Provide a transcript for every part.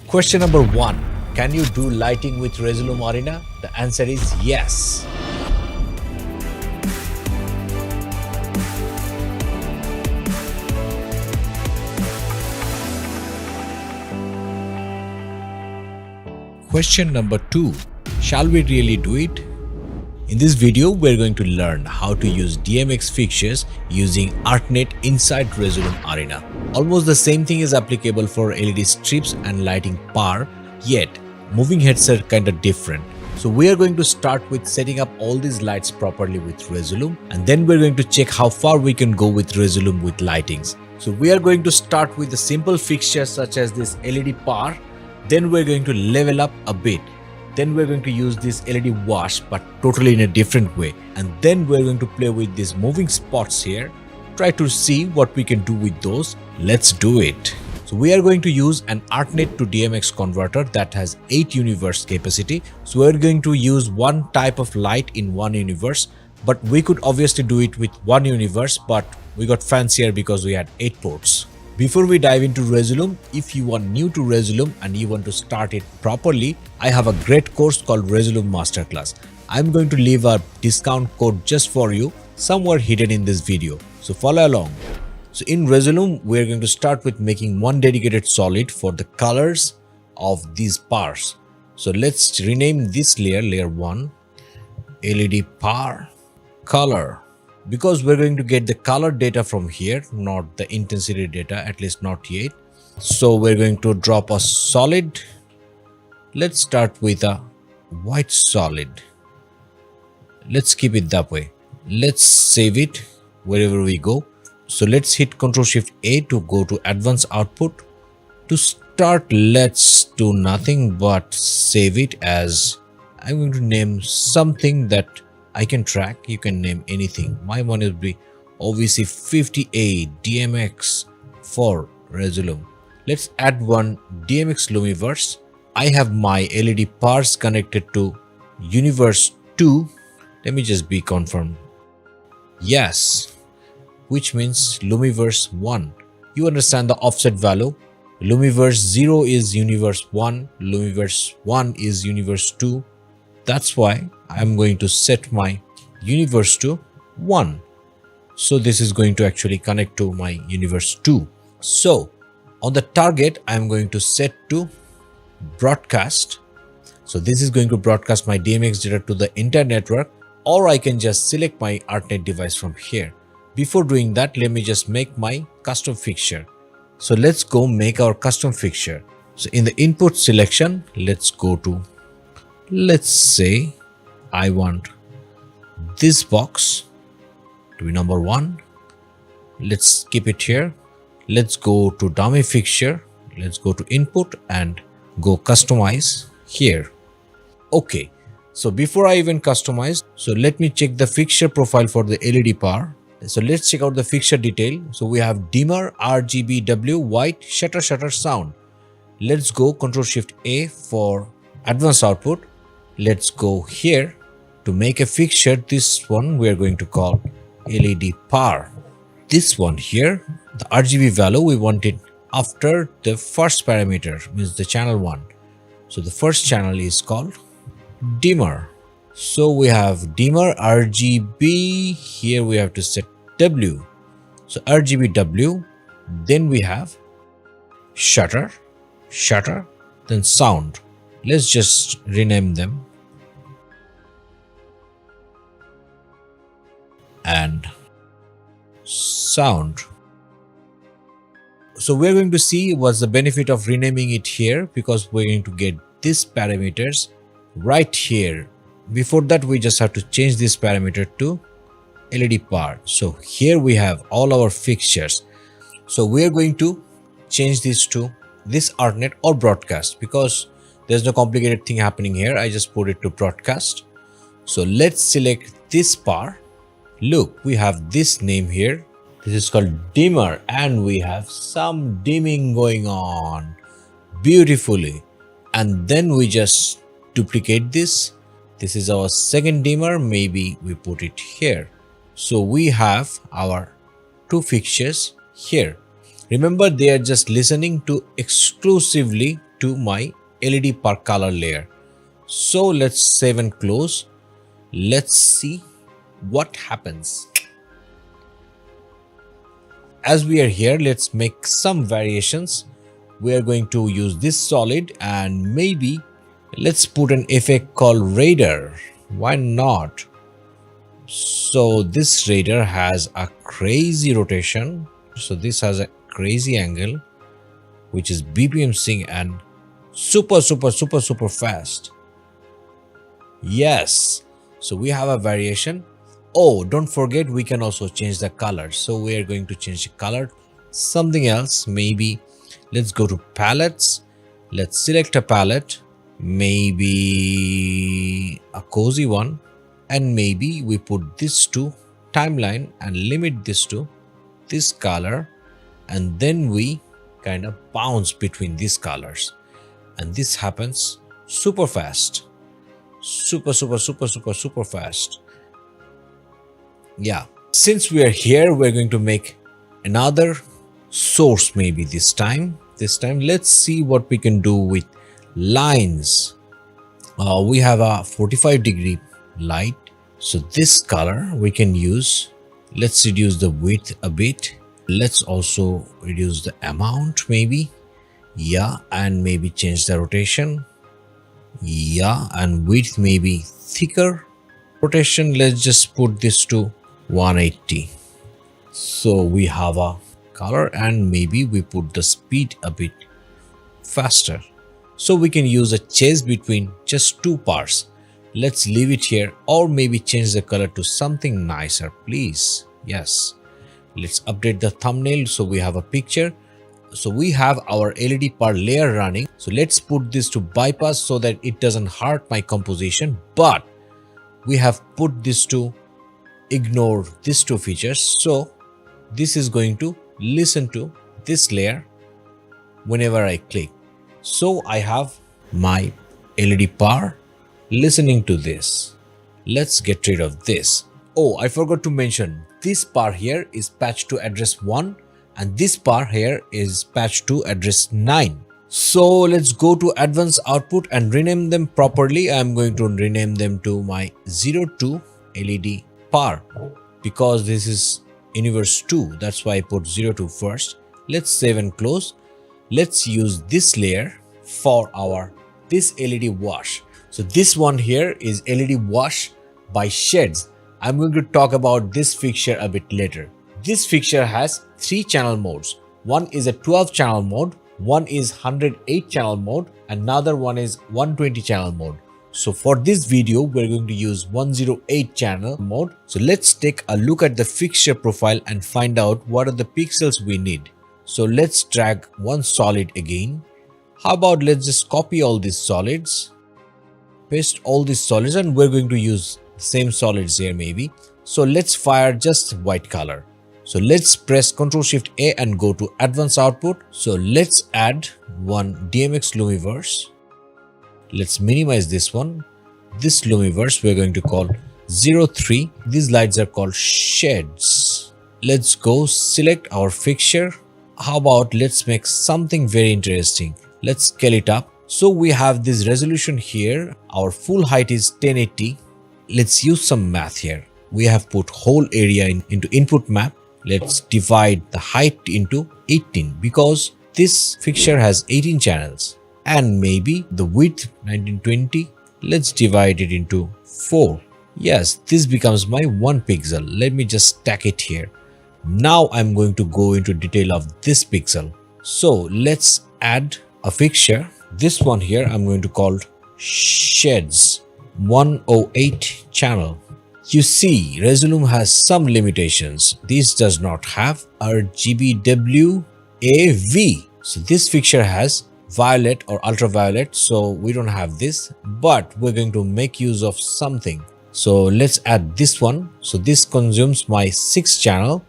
Question number 1. Can you do lighting with RESOLUME Arena? The answer is yes. Question number 2. Shall we really do it? In this video, we're going to learn how to use DMX fixtures using ArtNet inside RESOLUME Arena. Almost the same thing is applicable for LED strips and lighting par, yet moving heads are kinda different. So we are going to start with setting up all these lights properly with RESOLUME, and then we're going to check how far we can go with RESOLUME with lightings. So we are going to start with the simple fixtures such as this LED par, then we're going to level up a bit. Then we're going to use this LED wash but totally in a different way, and then we're going to play with these moving spots here, try to see what we can do with those. Let's do it. So we are going to use an ArtNet to DMX converter that has 8 universe capacity. So we're going to use one type of light in one universe, but we could obviously do it with one universe, but we got fancier because we had 8 ports. Before we dive into RESOLUME, if you are new to RESOLUME and you want to start it properly, I have a great course called RESOLUME Masterclass. I'm going to leave a discount code just for you somewhere hidden in this video. So follow along. So in RESOLUME, we're going to start with making one dedicated solid for the colors of these pars. So let's rename this layer, layer 1, LED par color. Because we're going to get the color data from here, not the intensity data, at least not yet. So we're going to drop a solid. Let's start with a white solid. Let's keep it that way. Let's save it wherever we go. So let's hit Ctrl+Shift+A to go to advanced output. To start, let's do nothing but save it as, I'm going to name something that I can track. You can name anything. My one will be obviously 50A DMX for RESOLUME. Let's add one DMX Lumiverse. I have my LED pars connected to universe 2. Let me just be confirmed. Yes, which means Lumiverse 1. You understand the offset value. Lumiverse 0 is universe 1. Lumiverse 1 is universe 2. That's why I'm going to set my universe to 1. So this is going to actually connect to my universe 2. So on the target, I'm going to set to broadcast. So this is going to broadcast my DMX data to the entire network, or I can just select my ArtNet device from here. Before doing that, let me just make my custom fixture. So let's go make our custom fixture. So in the input selection, let's go to, let's say I want this box to be number 1. Let's keep it here. Let's go to dummy fixture. Let's go to input and go customize here. Okay. So before I even customize, so let me check the fixture profile for the LED par. So let's check out the fixture detail. So we have dimmer, RGBW, white, shutter, sound. Let's go Ctrl+Shift+A for advanced output. Let's go here to make a fixture. This one we are going to call LED par. This one here, the RGB value, we want it after the first parameter, means the channel 1. So the first channel is called dimmer. So we have dimmer RGB. Here we have to set W. So RGBW. Then we have shutter, then sound. Let's just rename them. And sound. So we're going to see what's the benefit of renaming it here, because we're going to get these parameters right here. Before that, we just have to change this parameter to LED par. So here we have all our fixtures. So we're going to change this to this ArtNet or broadcast, because there's no complicated thing happening here. I just put it to broadcast. So let's select this par. Look, we have this name here. This is called dimmer, and we have some dimming going on beautifully. And then we just duplicate this. This is our second dimmer. Maybe we put it here. So we have our two fixtures here. Remember, they are just listening to exclusively to my LED per color layer. So let's save and close. Let's see what happens. As we are here, let's make some variations. We are going to use this solid and maybe let's put an effect called radar. Why not? So this radar has a crazy rotation. So this has a crazy angle, which is BPM sync and super fast. Yes. So we have a variation. Oh, don't forget we can also change the color. So we are going to change the color. Something else, maybe let's go to palettes. Let's select a palette, maybe a cozy one, and maybe we put this to timeline and limit this to this color, and then we kind of bounce between these colors, and this happens super fast, super fast. Yeah, since we are here, we're going to make another source. Maybe this time let's see what we can do with lines. We have a 45-degree light, so this color we can use. Let's reduce the width a bit. Let's also reduce the amount, maybe. Yeah, and maybe change the rotation. Yeah, and width maybe thicker. Rotation, let's just put this to 180. So we have a color, and maybe we put the speed a bit faster. So we can use a chase between just two parts. Let's leave it here, or maybe change the color to something nicer, please. Yes. Let's update the thumbnail so we have a picture. So we have our LED per layer running. So let's put this to bypass so that it doesn't hurt my composition. But we have put this to ignore these two features. So this is going to listen to this layer whenever I click. So I have my LED par listening to this. Let's get rid of this. Oh, I forgot to mention, this par here is patched to address 1 and this par here is patched to address 9. So let's go to advanced output and rename them properly. I'm going to rename them to my 02 LED par because this is universe 2. That's why I put 02 first. Let's save and close. Let's use this layer for our this LED wash. So this one here is LED wash by Shehds. I'm going to talk about this fixture a bit later. This fixture has 3 channel modes. One is a 12 channel mode, one is 108 channel mode, another one is 120 channel mode. So for this video, we're going to use 108 channel mode. So let's take a look at the fixture profile and find out what are the pixels we need. So let's drag one solid again. How about let's just copy all these solids, paste all these solids, and we're going to use the same solids here maybe. So let's fire just white color. So let's press Ctrl Shift A and go to advanced output. So let's add one DMX Lumiverse. Let's minimize this one. This Lumiverse we're going to call 03. These lights are called Shehds. Let's go select our fixture. How about let's make something very interesting. Let's scale it up. So we have this resolution here. Our full height is 1080. Let's use some math here. We have put whole area into input map. Let's divide the height into 18 because this fixture has 18 channels, and maybe the width 1920. Let's divide it into 4. Yes, this becomes my 1 pixel. Let me just stack it here. Now I'm going to go into detail of this pixel. So let's add a fixture. This one here I'm going to call Shehds 108 channel. You see, RESOLUME has some limitations. This does not have RGBWA+UV. So this fixture has violet or ultraviolet, so we don't have this, but we're going to make use of something. So let's add this one. So this consumes my 6 channel.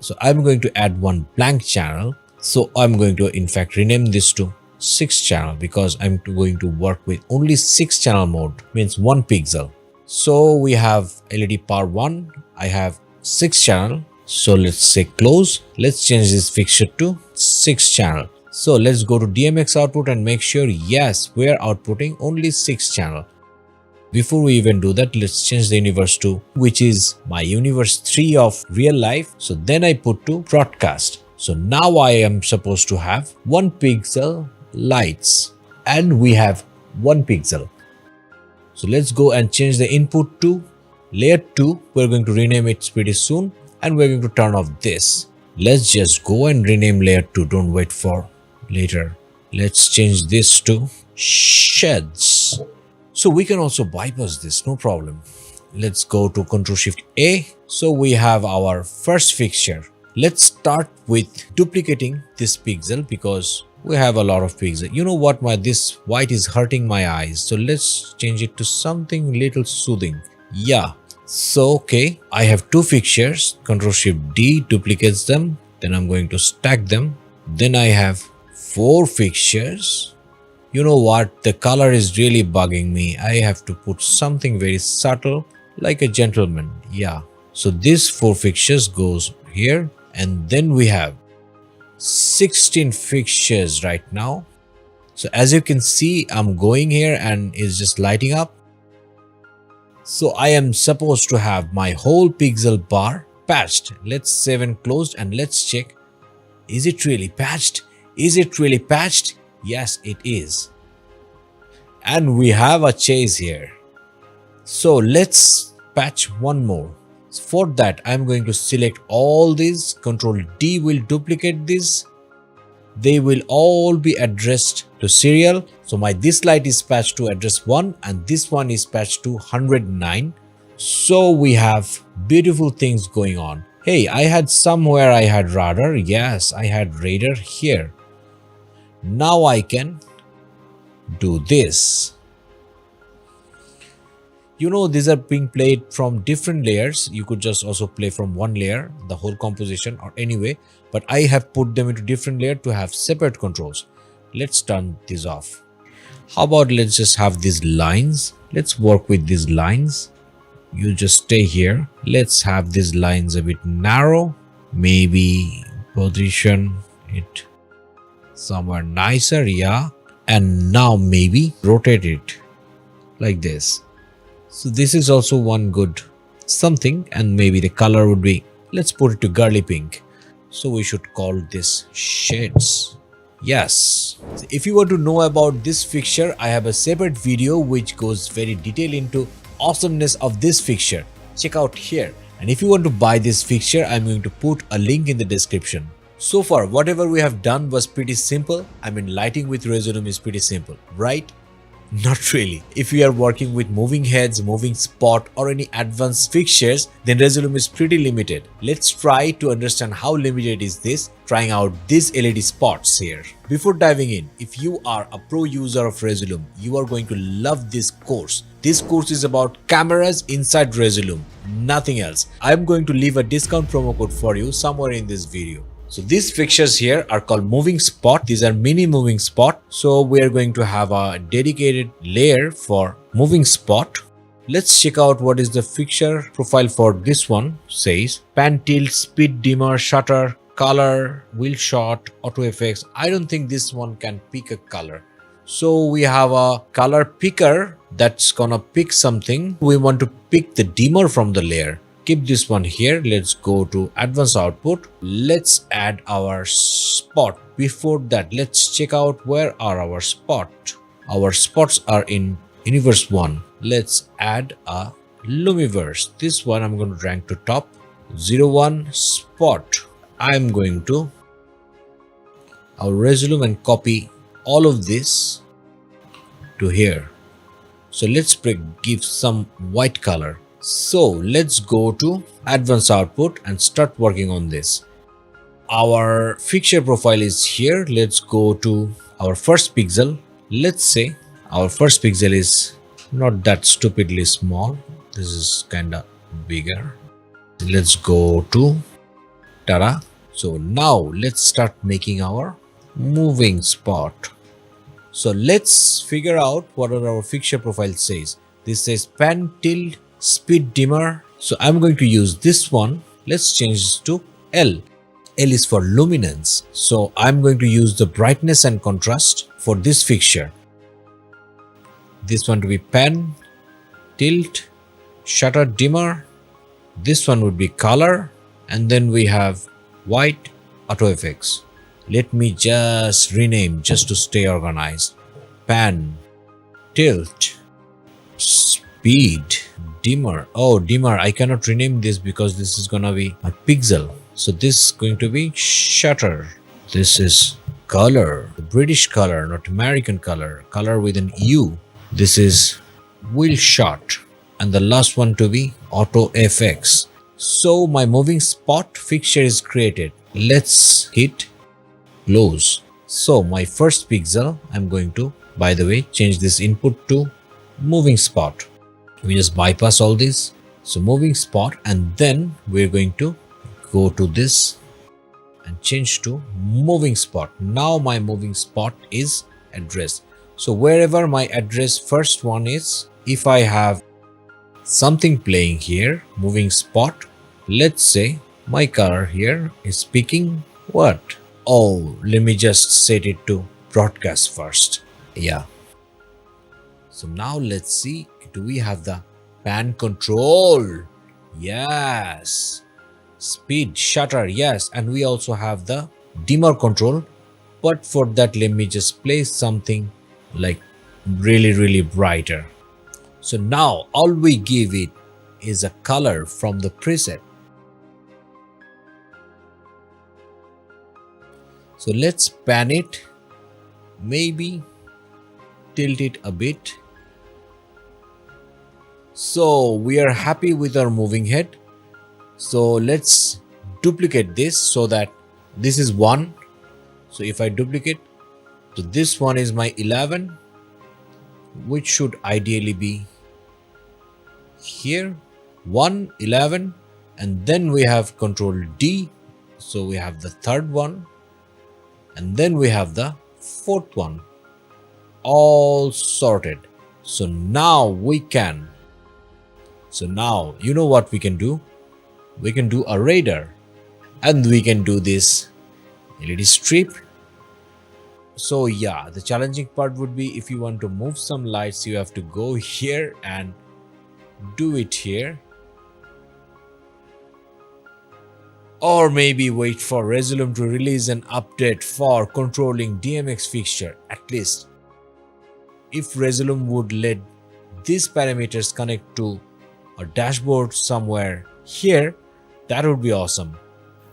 So I'm going to add one blank channel. So I'm going to in fact rename this to 6 channel because I'm going to work with only 6 channel mode, means 1 pixel. So we have LED power 1. I have 6 channel. So let's say close. Let's change this fixture to 6 channel. So let's go to DMX output and make sure, yes, we are outputting only 6 channel. Before we even do that, let's change the universe to, which is my universe 3 of real life. So then I put to broadcast. So now I am supposed to have 1 pixel lights and we have 1 pixel. So let's go and change the input to layer 2. We're going to rename it pretty soon and we're going to turn off this. Let's just go and rename layer 2. Don't wait for later. Let's change this to Shehds. So we can also bypass this, no problem. Let's go to Ctrl+Shift+A. So we have our first fixture. Let's start with duplicating this pixel because we have a lot of pixels. You know what, this white is hurting my eyes. So let's change it to something little soothing. Yeah. So okay, I have 2 fixtures. Ctrl+Shift+D duplicates them. Then I'm going to stack them. Then I have 4 fixtures. You know what, the color is really bugging me. I have to put something very subtle like a gentleman. Yeah. So this 4 fixtures goes here and then we have 16 fixtures right now. So as you can see, I'm going here and it's just lighting up. So I am supposed to have my whole pixel bar patched. Let's save and close and let's check. Is it really patched? Is it really patched? Yes, it is. And we have a chase here. So let's patch one more. For that, I'm going to select all these. Ctrl+D will duplicate these. They will all be addressed to serial. So this light is patched to address 1 and this one is patched to 109. So we have beautiful things going on. Hey, I had somewhere I had radar. Yes, I had radar here. Now I can do this. You know, these are being played from different layers. You could just also play from one layer, the whole composition or anyway, but I have put them into different layer to have separate controls. Let's turn this off. How about let's just have these lines. Let's work with these lines. You just stay here. Let's have these lines a bit narrow. Maybe position it somewhere nicer, yeah. And now maybe rotate it like this. So this is also one good something, and maybe the color would be, let's put it to girly pink. So we should call this Shehds. Yes. So if you want to know about this fixture, I have a separate video which goes very detailed into awesomeness of this fixture. Check out here. And if you want to buy this fixture, I'm going to put a link in the description. So far, whatever we have done was pretty simple. I mean, lighting with RESOLUME is pretty simple, right? Not really. If you are working with moving heads, moving spot or any advanced fixtures, then RESOLUME is pretty limited. Let's try to understand how limited is this, trying out these LED spots here. Before diving in, if you are a pro user of RESOLUME, you are going to love this course. This course is about cameras inside RESOLUME, nothing else. I am going to leave a discount promo code for you somewhere in this video. So these fixtures here are called moving spot. These are mini moving spot. So we are going to have a dedicated layer for moving spot. Let's check out what is the fixture profile for this one. Says pan, tilt, speed, dimmer, shutter, color, wheel shot, auto effects. I don't think this one can pick a color. So we have a color picker that's gonna pick something. We want to pick the dimmer from the layer. Keep this one here. Let's go to advanced output. Let's add our spot. Before that, let's check out where are our spot. Our spots are in universe 1. Let's add a Lumiverse. This one I'm going to rank to top. 01 spot. I'm going to our RESOLUME and copy all of this to here. So let's give some white color. So let's go to advanced output and start working on this. Our fixture profile is here. Let's go to our first pixel. Let's say our first pixel is not that stupidly small. This is kind of bigger. Let's go to tada. So now let's start making our moving spot. So let's figure out what our fixture profile says. This says pan, tilt, speed, dimmer. So I'm going to use this one. Let's change this to L. L is for luminance. So I'm going to use the brightness and contrast for this fixture. This one to be pen, tilt, shutter, dimmer. This one would be color, and then we have white, auto effects. Let me just rename just to stay organized. Pan, tilt, speed, dimmer. Oh, dimmer, I cannot rename this because this is gonna be a pixel. So this is going to be shutter. This is color, the British color, not American color, color with an U. This is wheel shot, and the last one to be auto FX. So my moving spot fixture is created. Let's hit close. So my first pixel, I'm going to, by the way, change this input to moving spot. We just bypass all this. So moving spot, and then we're going to go to this and change to moving spot. Now my moving spot is address. So wherever my address first one is, if I have something playing here, moving spot, let's say my color here is picking what? Oh, let me just set it to broadcast first. Yeah. So now let's see, do we have the pan control? Yes. Speed, shutter, yes. And we also have the dimmer control. But for that, let me just place something like really brighter. So now all we give it is a color from the preset. So let's pan it, maybe tilt it a bit. So we are happy with our moving head. So let's duplicate this so that this is 1. So if I duplicate, so this one is my 11, which should ideally be here, 1, 11, and then we have Control D. So we have the third one, and then we have the fourth one, all sorted. So now we can, so now you know what we can do? We can do a radar, and we can do this LED strip. So yeah, the challenging part would be if you want to move some lights, you have to go here and do it here, or maybe wait for Resolume to release an update for controlling DMX fixture. At least if Resolume would let these parameters connect to a dashboard somewhere here, that would be awesome.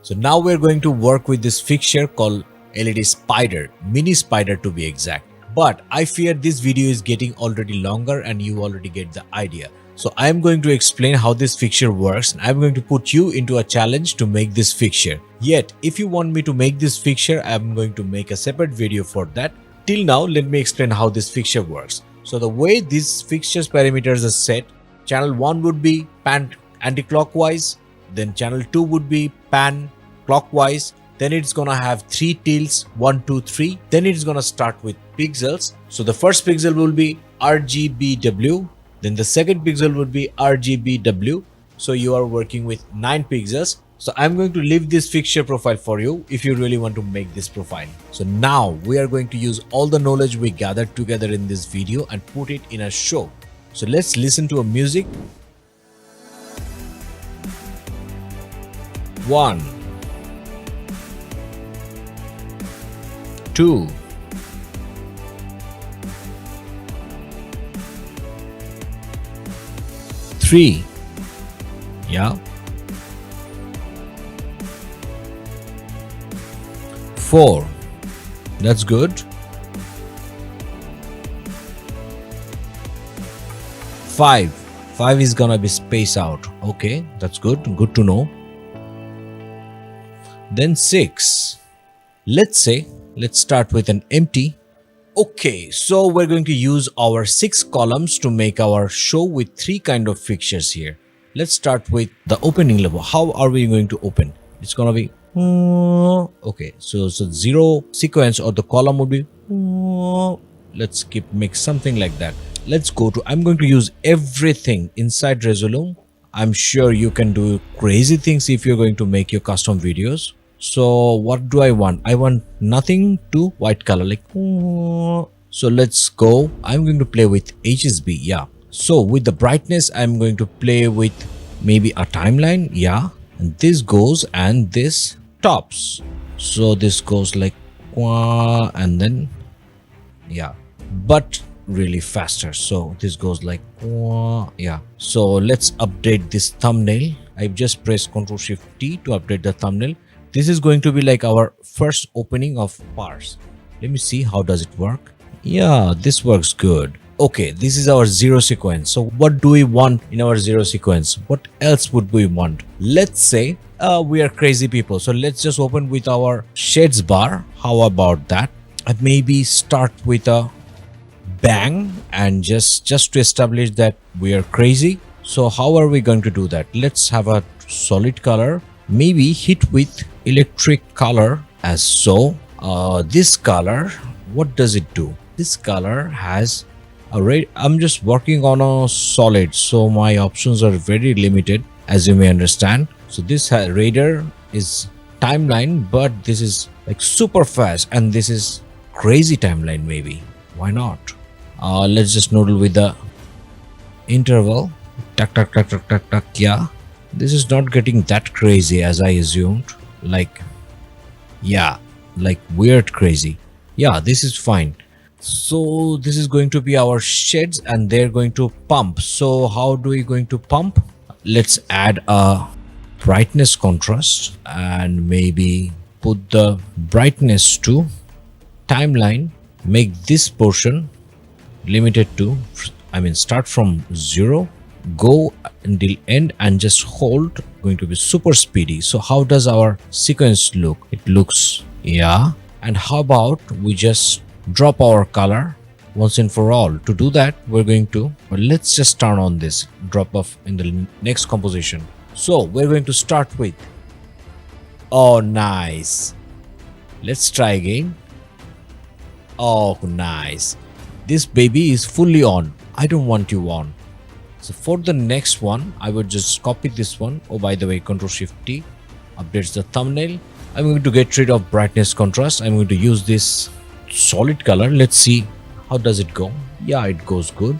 So now we're going to work with this fixture called LED spider, mini spider to be exact. But I fear this video is getting already longer and you already get the idea. So I'm going to explain how this fixture works, and I'm going to put you into a challenge to make this fixture. Yet, if you want me to make this fixture, I'm going to make a separate video for that. Till now, let me explain how this fixture works. So the way these fixtures parameters are set, channel 1 would be pan anti-clockwise, then channel 2 would be pan clockwise, then it's gonna have 3 tilts, 1, 2, 3, then it's gonna start with pixels. So the first pixel will be RGBW, then the second pixel would be RGBW. So you are working with 9 pixels. So I'm going to leave this fixture profile for you if you really want to make this profile. So now we are going to use all the knowledge we gathered together in this video and put it in a show. So let's listen to a music. 1, 2, 3, yeah, 4, that's good, 5 is gonna be spaced out. Okay, that's good to know. Then 6, let's start with an empty. Okay, so we're going to use our 6 columns to make our show with 3 kind of fixtures here. Let's start with the opening level. How are we going to open? It's gonna be okay, so 0 sequence or the column would be, let's make something like that. Let's go to, I'm going to use everything inside Resolume. I'm sure you can do crazy things if you're going to make your custom videos. So what do I want? I want nothing to white color, like so let's go. I'm going to play with HSB. Yeah, so with the brightness I'm going to play with maybe a timeline. Yeah, and this goes and this tops, so this goes like and then yeah, but really faster. So this goes like yeah. So let's update this thumbnail. I've just pressed Ctrl Shift T to update the thumbnail. This is going to be like our first opening of parse. Let me see how does it work. Yeah, this works good. Okay, this is our zero sequence. So what do we want in our zero sequence? What else would we want? Let's say we are crazy people, so let's just open with our shades bar. How about that? And maybe start with a bang, and just to establish that we are crazy. So how are we going to do that? Let's have a solid color, maybe hit with electric color as so. This color, what does it do? This color has a red. I'm just working on a solid, so my options are very limited, as you may understand. So this radar is timeline, but this is like super fast, and this is crazy timeline. Maybe why not? Let's just noodle with the interval. Tuck tuck tuck tuck tuck tuck. Yeah, this is not getting that crazy as I assumed. Like, yeah, like weird crazy. Yeah, this is fine. So this is going to be our sheds, and they're going to pump. So how do we going to pump? Let's add a brightness contrast and maybe put the brightness to timeline. Make this portion limited to, I mean, start from 0, go until end, and just hold. Going to be super speedy. So how does our sequence look? It looks, yeah. And how about we just drop our color once and for all? To do that, we're going to, well, let's just turn on this drop off in the next composition. So we're going to start with, oh nice, let's try again. Oh nice, this baby is fully on. I don't want you on. So for the next one, I would just copy this one. Oh, by the way, Ctrl Shift T updates the thumbnail. I'm going to get rid of brightness contrast. I'm going to use this solid color. Let's see how does it go. Yeah, it goes good.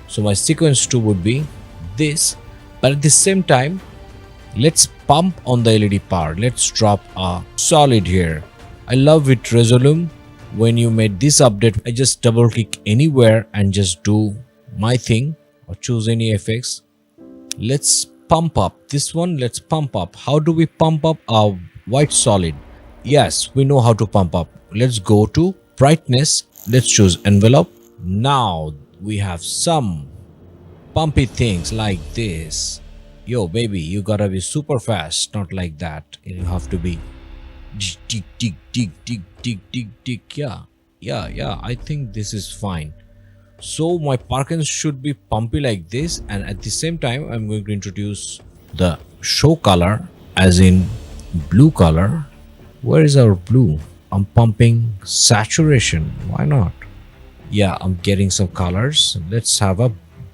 So my sequence 2 would be this, but at the same time, let's pump on the LED power. Let's drop a solid here. I love it, RESOLUME. When you made this update, I just double click anywhere and just do my thing, or choose any FX. Let's pump up this one. Let's pump up. How do we pump up a white solid? Yes, we know how to pump up. Let's go to brightness. Let's choose envelope. Now we have some pumpy things like this. Yo baby, you gotta be super fast, not like that. You have to be tick tick tick tick tick tick tick. Yeah, I think this is fine. So my Parkins should be pumpy like this, and at the same time I'm going to introduce the show color, as in blue color. Where is our blue? I'm pumping saturation. Why not? Yeah, I'm getting some colors. Let's have a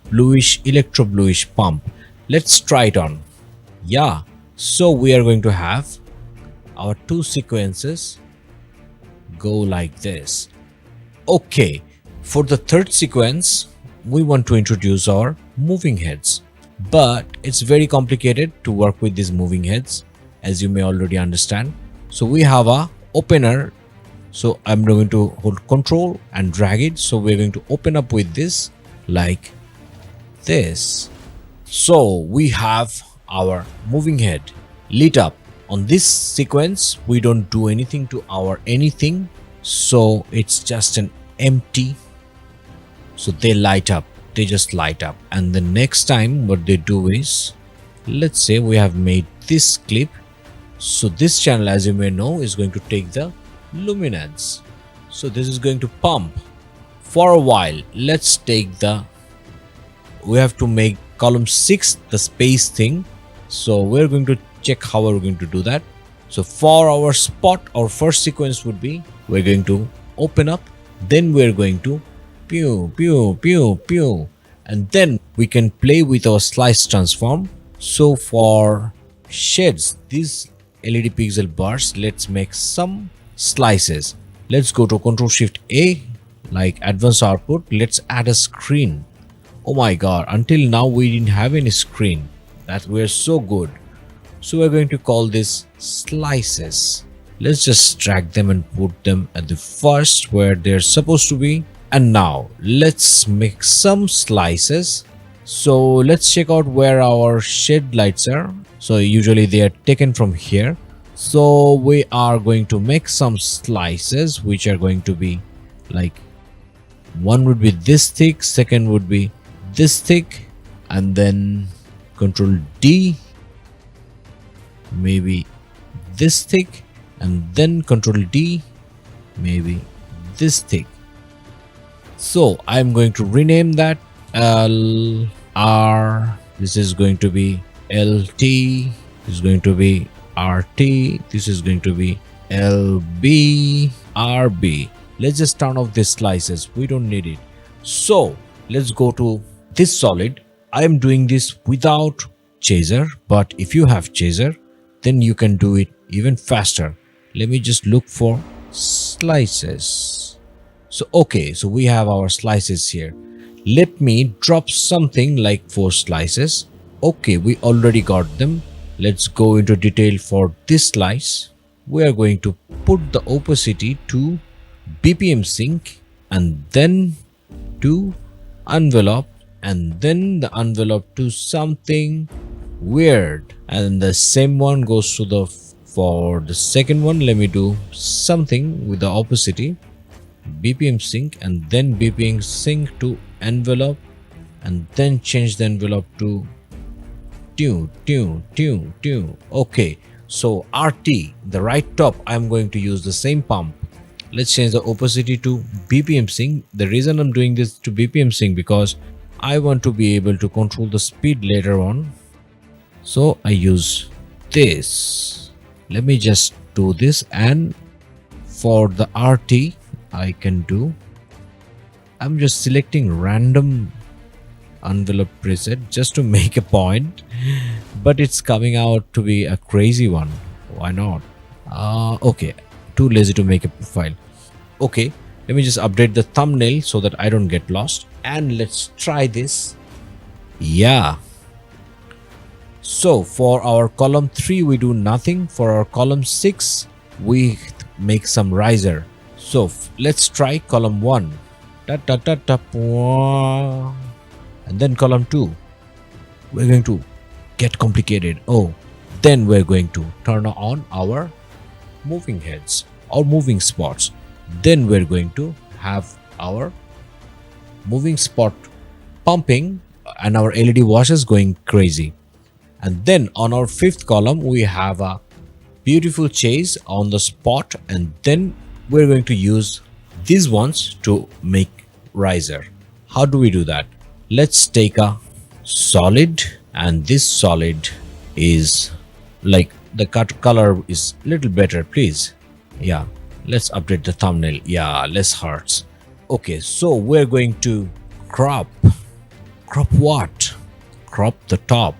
bluish, electro bluish pump. Let's try it on. Yeah, so we are going to have our two sequences go like this. Okay, for the third sequence, we want to introduce our moving heads, but it's very complicated to work with these moving heads, as you may already understand. So we have a opener. So I'm going to hold Control and drag it. So we're going to open up with this like this. So we have our moving head lit up. On this sequence, we don't do anything to our anything, so it's just an empty. So they light up, they just light up. And the next time what they do is, let's say we have made this clip. So this channel, as you may know, is going to take the luminance. So this is going to pump for a while. Let's take the, we have to make column 6 the space thing. So we're going to check how we're going to do that. So for our spot, our first sequence would be, we're going to open up, then we're going to pew pew pew pew, and then we can play with our slice transform. So for shades, this LED pixel bars. Let's make some slices. Let's go to Ctrl Shift A, like advanced output. Let's add a screen. Oh my god, until now we didn't have any screen. That we're so good. So we're going to call this slices. Let's just drag them and put them at the first where they're supposed to be. And now let's make some slices. So let's check out where our shed lights are. So usually they are taken from here. So we are going to make some slices which are going to be like, one would be this thick, second would be this thick, and then Control D, maybe this thick, and then Control D, maybe this thick. So I'm going to rename that L R. This is going to be LT. This is going to be RT. This is going to be LB RB. Let's just turn off these slices. We don't need it. So let's go to this solid. I am doing this without chaser, but if you have chaser, then you can do it even faster. Let me just look for slices. So okay, so we have our slices here. Let me drop something like 4 slices. Okay, we already got them. Let's go into detail for this slice. We are going to put the opacity to BPM sync, and then to envelope, and then the envelope to something weird, and the same one goes to the for the second one. Let me do something with the opacity BPM sync, and then BPM sync to envelope, and then change the envelope to tune. Okay, so RT, the right top, I'm going to use the same pump. Let's change the opacity to BPM sync. The reason I'm doing this to BPM sync because I want to be able to control the speed later on. So I use this. Let me just do this, and for the RT I can do, I'm just selecting random envelope preset just to make a point, but it's coming out to be a crazy one. Why not? Okay, too lazy to make a profile. Okay, let me just update the thumbnail so that I don't get lost, and let's try this. Yeah, so for our column 3 we do nothing. For our column 6 we make some riser. So let's try column 1, and then column 2. We're going to get complicated. Oh, then we're going to turn on our moving heads or moving spots. Then we're going to have our moving spot pumping and our LED washes going crazy. And then on our 5th column we have a beautiful chase on the spot, and then we're going to use these ones to make riser. How do we do that? Let's take a solid, and this solid is like the color is little better, please. Yeah, let's update the thumbnail. Yeah, less hearts. Okay, so we're going to crop what? Crop the top.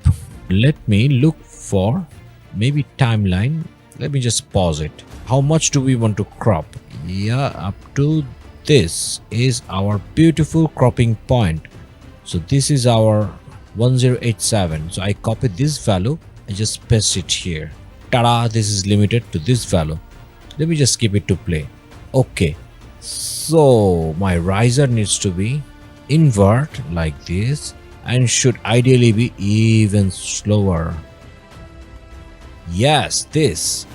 Let me look for maybe timeline. Let me just pause it. How much do we want to crop? Yeah, up to this is our beautiful cropping point. So this is our 1087. So I copy this value, I just paste it here. Ta-da, this is limited to this value. Let me just keep it to play. Okay, so my riser needs to be invert like this, and should ideally be even slower. Yes, this.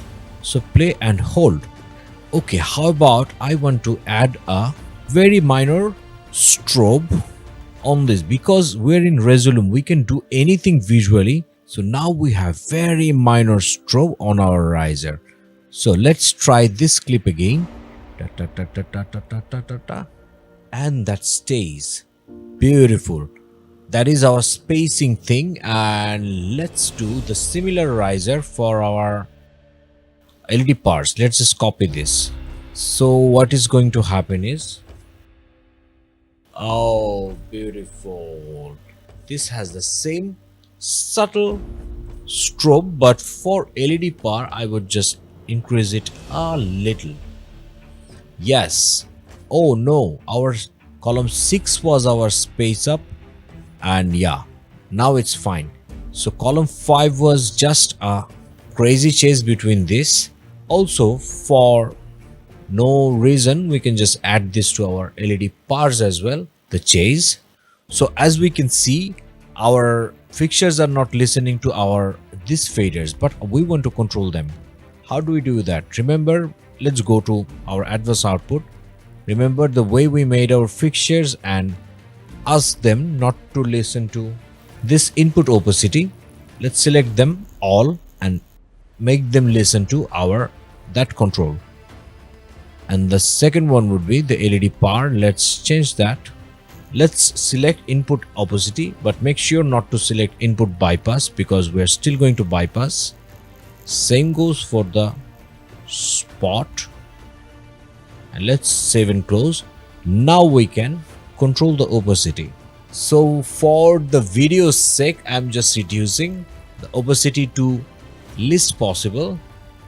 So play and hold. Okay, how about I want to add a very minor strobe on this, because we're in RESOLUME, we can do anything visually. So now we have very minor strobe on our riser. So let's try this clip again. And that stays beautiful. That is our spacing thing. And let's do the similar riser for our LED parts. Let's just copy this. So what is going to happen is, oh, beautiful. This has the same subtle strobe, but for LED power I would just increase it a little. Yes. Oh no, our column 6 was our space up, and yeah, now it's fine. So column 5 was just a crazy chase between this. Also, for no reason, we can just add this to our LED powers as well, the chase. So as we can see, our fixtures are not listening to our these faders, but we want to control them. How do we do that? Remember, let's go to our advanced output. Remember the way we made our fixtures and ask them not to listen to this input opacity. Let's select them all and make them listen to our that control. And the second one would be the LED power. Let's change that. Let's select input opacity, but make sure not to select input bypass because we're still going to bypass. Same goes for the spot. And let's save and close. Now we can control the opacity. So for the video's sake, I'm just reducing the opacity to least possible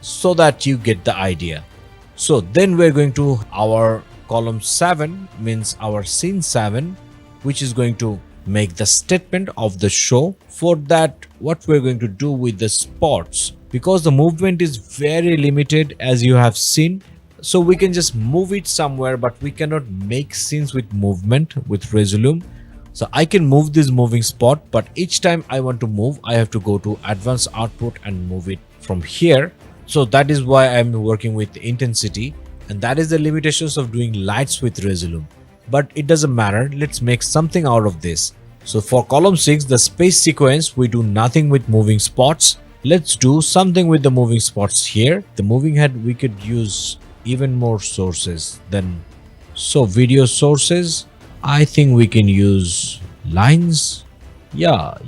so that you get the idea. So then we're going to our column 7, means our scene 7, which is going to make the statement of the show. For that, what we're going to do with the spots, because the movement is very limited as you have seen, so we can just move it somewhere, but we cannot make scenes with movement with RESOLUME. So I can move this moving spot, but each time I want to move, I have to go to advanced output and move it from here. So that is why I'm working with intensity, and that is the limitations of doing lights with RESOLUME. But it doesn't matter, let's make something out of this. So for column 6, the space sequence, we do nothing with moving spots. Let's do something with the moving spots here. The moving head, we could use even more sources than so video sources. I think we can use lines. Yeah,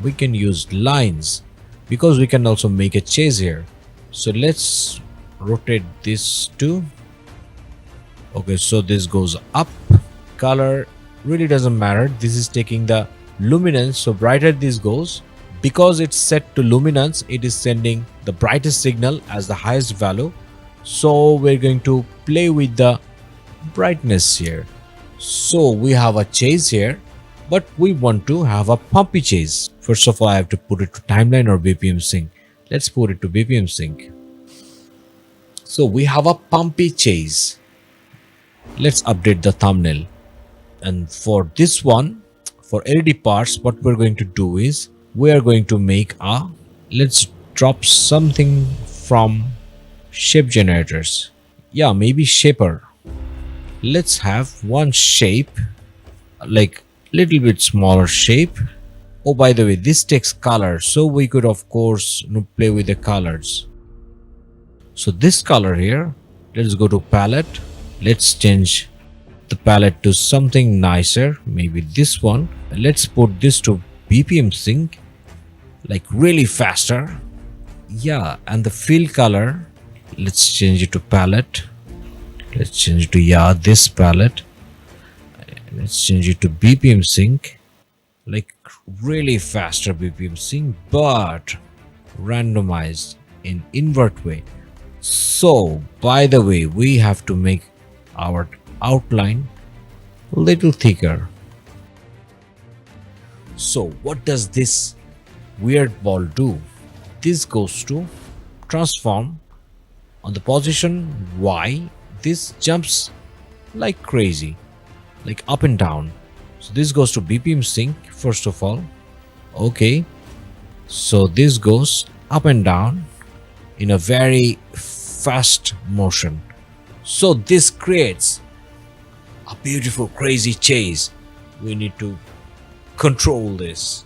we can use lines because we can also make a chase here. So let's rotate this too. Okay, so this goes up. Color really doesn't matter. This is taking the luminance, so brighter this goes. Because it's set to luminance, it is sending the brightest signal as the highest value. So we're going to play with the brightness here. So we have a chase here, but we want to have a pumpy chase. First of all, I have to put it to timeline or BPM sync. Let's put it to BPM sync. So we have a pumpy chase. Let's update the thumbnail. And for this one, for LED parts, what we're going to do is we are going to make a, let's drop something from shape generators. Yeah, maybe shaper. Let's have one shape, like little bit smaller shape. Oh, by the way, this takes color, so we could of course play with the colors. So this color here, let's go to palette. Let's change the palette to something nicer, maybe this one. Let's put this to BPM sync, like really faster. Yeah, and the fill color, let's change it to palette. Let's change it to this palette. Let's change it to BPM sync, like really faster BPM sync, but randomized in invert way. So by the way, we have to make our outline a little thicker. So what does this weird ball do? This goes to transform on the position Y. This jumps like crazy, like up and down. So this goes to BPM sync first of all. Okay, so this goes up and down in a very fast motion. So this creates a beautiful crazy chase. We need to control this.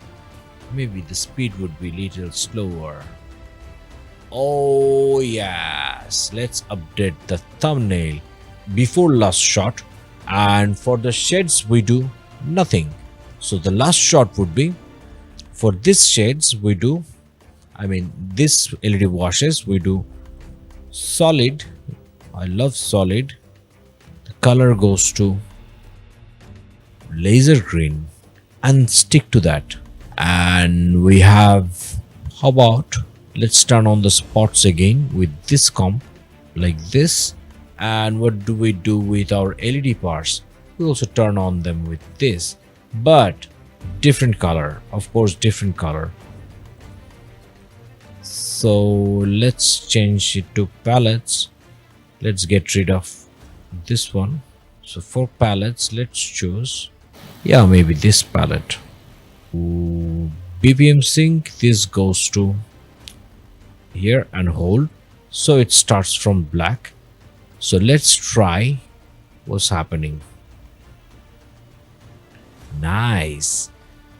Maybe the speed would be a little slower. Oh yes, let's update the thumbnail before last shot, and for the shades we do nothing. So the last shot would be, for this shades we do, this LED washes, we do solid. I love solid. The color goes to laser green and stick to that. And we have How about let's turn on the spots again with this comp like this. And what do we do with our LED parts? We also turn on them with this, but different color, of course, different color. So let's change it to palettes. Let's get rid of this one. So for palettes, let's choose, yeah, maybe this palette. Ooh, BPM sync, this goes to here and hold, so it starts from black. So let's try what's happening. Nice,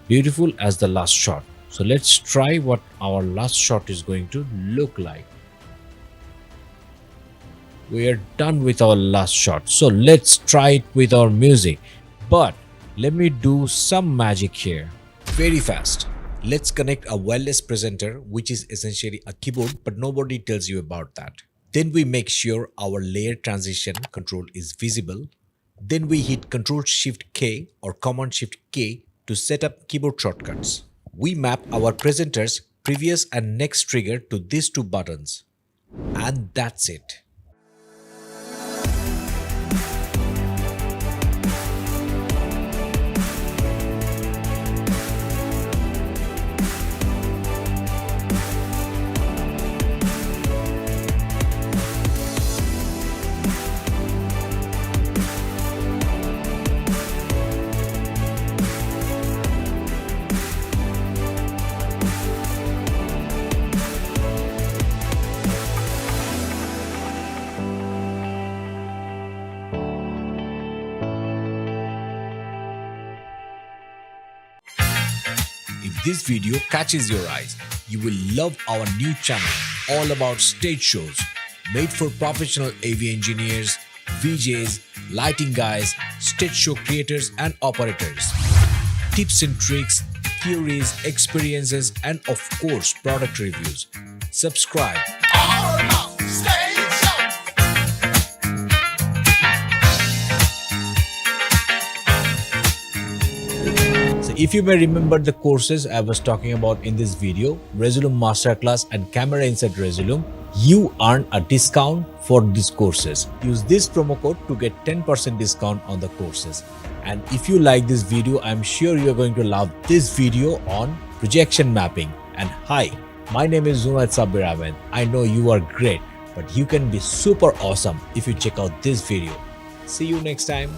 beautiful as the last shot. So let's try what our last shot is going to look like. We are done with our last shot, so let's try it with our music. But let me do some magic here very fast. Let's connect a wireless presenter, which is essentially a keyboard, but nobody tells you about that. Then we make sure our layer transition control is visible. Then we hit Ctrl+Shift+K or Command+Shift+K to set up keyboard shortcuts. We map our presenter's previous and next trigger to these two buttons. And that's it. If this video catches your eyes, you will love our new channel all about stage shows made for professional AV engineers, VJs, lighting guys, stage show creators and operators. Tips and tricks, theories, experiences and of course product reviews. Subscribe. If you may remember the courses I was talking about in this video, Resolume Masterclass and Camera Inside Resolume, you earn a discount for these courses. Use this promo code to get 10% discount on the courses. And if you like this video, I'm sure you're going to love this video on projection mapping. And hi, my name is Zunayed Sabbir Ahmed. I know you are great, but you can be super awesome if you check out this video. See you next time.